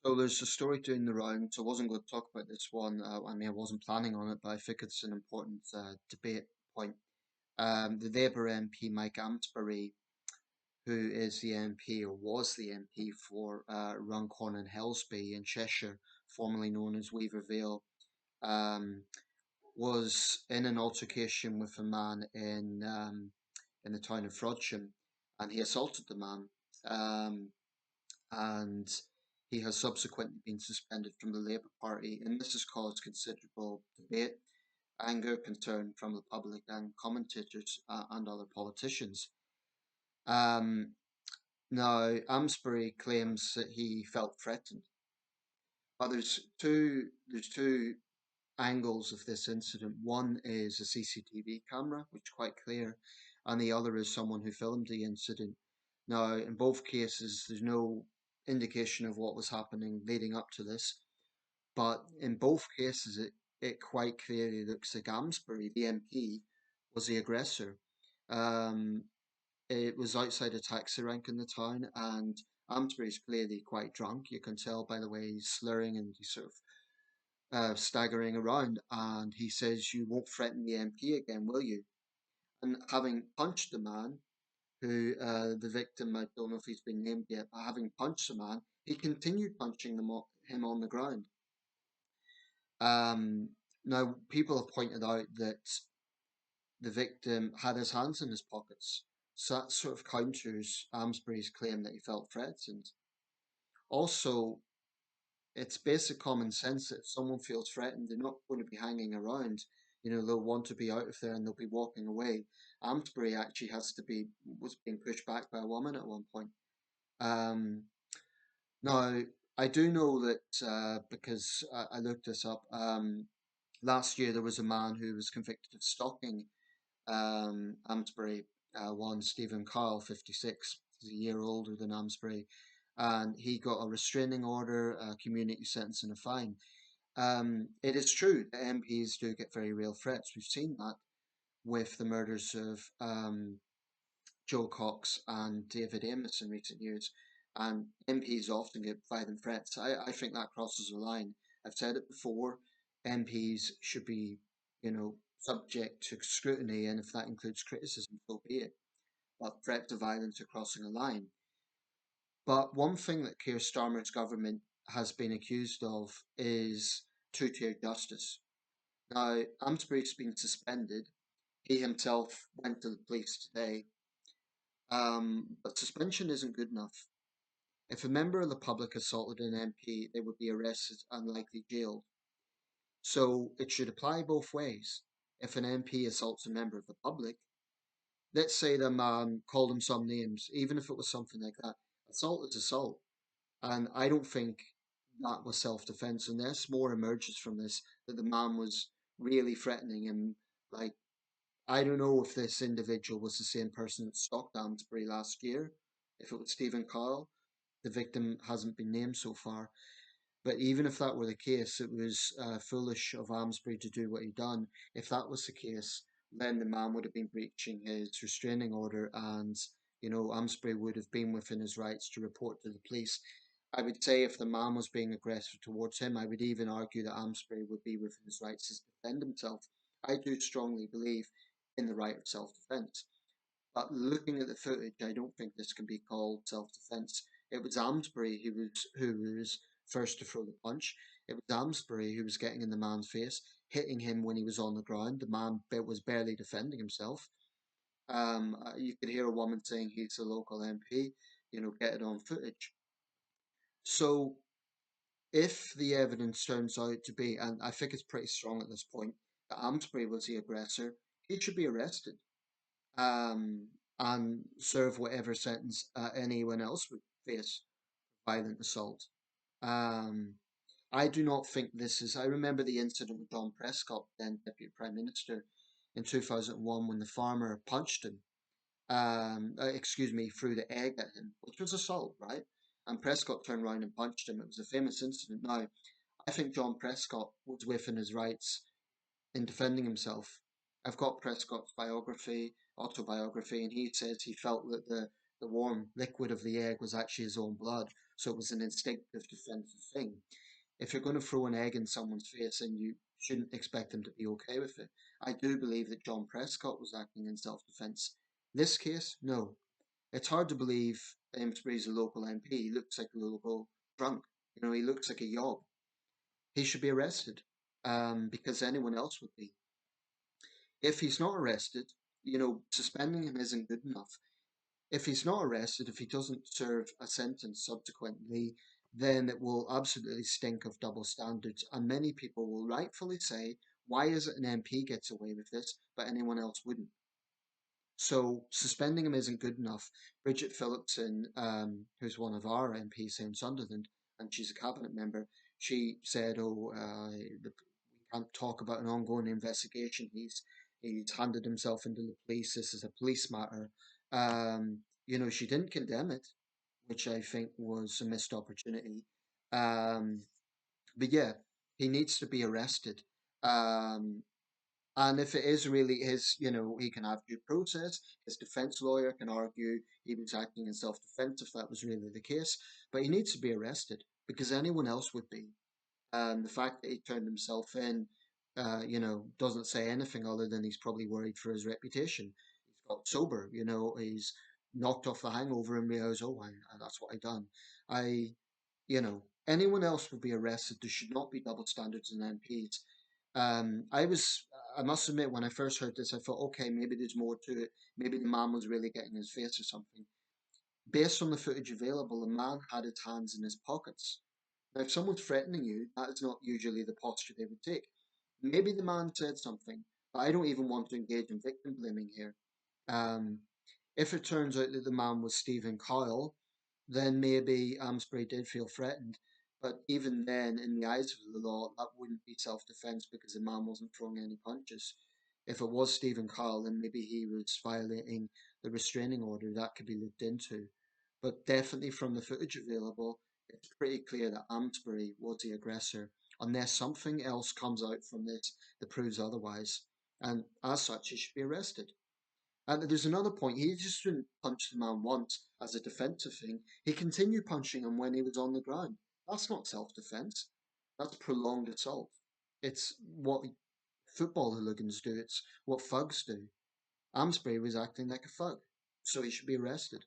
So there's a story doing the rounds. I wasn't going to talk about this one. I wasn't planning on it, but I think it's an important debate point. The Labour MP Mike Amesbury, who is the MP or was the MP for Runcorn and Helsby in Cheshire, formerly known as Weaver Vale, um, was in an altercation with a man in the town of Frodsham, and he assaulted the man. Um, and he has subsequently been suspended from the Labour Party, and this has caused considerable debate, anger, concern from the public and commentators and other politicians. Um, Now, Amesbury claims that he felt threatened, but there's two angles of this incident. One is a CCTV camera, which is quite clear, and the other is someone who filmed the incident. Now, in both cases, there's no indication of what was happening leading up to this, but in both cases, it quite clearly looks like Amesbury, the MP, was the aggressor. Um, it was outside a taxi rank in the town, and Amesbury's clearly quite drunk. You can tell by the way he's slurring and he's sort of staggering around, and he says, "You won't threaten the MP again, will you?" And having punched the man, who the victim, I don't know if he's been named yet, but having punched the man, he continued punching him on the ground. Um, Now, people have pointed out that the victim had his hands in his pockets, so that sort of counters Amesbury's claim that he felt threatened. Also, it's basic common sense that if someone feels threatened, they're not going to be hanging around. They'll want to be out of there and they'll be walking away. Amesbury actually was being pushed back by a woman at one point. Um, Now, I do know that because I looked this up. Last year there was a man who was convicted of stalking Amesbury, one Stephen Carl, 56. He's a year older than Amesbury, and he got a restraining order, a community sentence, and a fine. It is true that MPs do get very real threats. We've seen that with the murders of Joe Cox and David Amos in recent years. And MPs often get violent threats. I think that crosses a line. I've said it before. MPs should be, subject to scrutiny, and if that includes criticism, so be it. But threats of violence are crossing a line. But one thing that Keir Starmer's government has been accused of is two-tier justice. Now, Amesbury's been suspended. He himself went to the police today. But suspension isn't good enough. If a member of the public assaulted an MP, they would be arrested and likely jailed. So it should apply both ways. If an MP assaults a member of the public, let's say the man called him some names, even if it was something like that, assault is assault. And I don't think that was self defense unless more emerges from this that the man was really threatening him. Like, I don't know if this individual was the same person that stalked Amesbury last year, if it was Stephen Carl. The victim hasn't been named so far. But even if that were the case, it was foolish of Amesbury to do what he done. If that was the case, then the man would have been breaching his restraining order, and Amesbury would have been within his rights to report to the police. I would say if the man was being aggressive towards him, I would even argue that Amesbury would be within his rights to defend himself. I do strongly believe in the right of self-defense. But looking at the footage, I don't think this can be called self-defense. It was Amesbury who was first to throw the punch. It was Amesbury who was getting in the man's face, hitting him when he was on the ground. The man was barely defending himself. You could hear a woman saying he's the local MP. Get it on footage. So if the evidence turns out to be, and I think it's pretty strong at this point, that Amesbury was the aggressor, he should be arrested um, and serve whatever sentence anyone else would face violent assault. Um, I do not think this is. I remember the incident with John Prescott, then Deputy Prime Minister, in 2001 when the farmer punched him. Excuse me, threw the egg at him, which was assault, right? And Prescott turned around and punched him. It was a famous incident. Now, I think John Prescott was within his rights in defending himself. I've got Prescott's autobiography, and he says he felt that the warm liquid of the egg was actually his own blood, so it was an instinctive defensive thing. If you're going to throw an egg in someone's face, and you shouldn't expect them to be okay with it. I do believe that John Prescott was acting in self-defense. This case, no. It's hard to believe Amesbury's a local MP. He looks like a local drunk. He looks like a yob. He should be arrested, because anyone else would be. If he's not arrested, suspending him isn't good enough. If he's not arrested, if he doesn't serve a sentence subsequently, then it will absolutely stink of double standards. And many people will rightfully say, why is it an MP gets away with this, but anyone else wouldn't? So suspending him isn't good enough. Bridget Phillipson, who's one of our MPs here in Sunderland, and she's a cabinet member, she said, "Oh, we can't talk about an ongoing investigation. He's handed himself into the police. This is a police matter." She didn't condemn it, which I think was a missed opportunity. Um, but yeah, he needs to be arrested. Um, and if it is really his, he can have due process. His defense lawyer can argue he was acting in self defense if that was really the case. But he needs to be arrested because anyone else would be. The fact that he turned himself in, doesn't say anything other than he's probably worried for his reputation. He's got sober, he's knocked off the hangover and realized, oh, that's what I done. I, anyone else would be arrested. There should not be double standards in MPs. I was, I must admit, when I first heard this, I thought, okay, maybe there's more to it. Maybe the man was really getting his face or something. Based on the footage available, the man had his hands in his pockets. Now, if someone's threatening you, that is not usually the posture they would take. Maybe the man said something, but I don't even want to engage in victim blaming here. Um, if it turns out that the man was Stephen Kyle, then maybe Amesbury did feel threatened. But even then, in the eyes of the law, that wouldn't be self defense because the man wasn't throwing any punches. If it was Stephen Kyle, then maybe he was violating the restraining order. That could be looked into. But definitely from the footage available, it's pretty clear that Amesbury was the aggressor, unless something else comes out from this that proves otherwise. And as such, he should be arrested. And there's another point. He just didn't punch the man once as a defensive thing. He continued punching him when he was on the ground. That's not self-defense. That's prolonged assault. It's what football hooligans do. It's what thugs do. Amesbury was acting like a thug, so he should be arrested.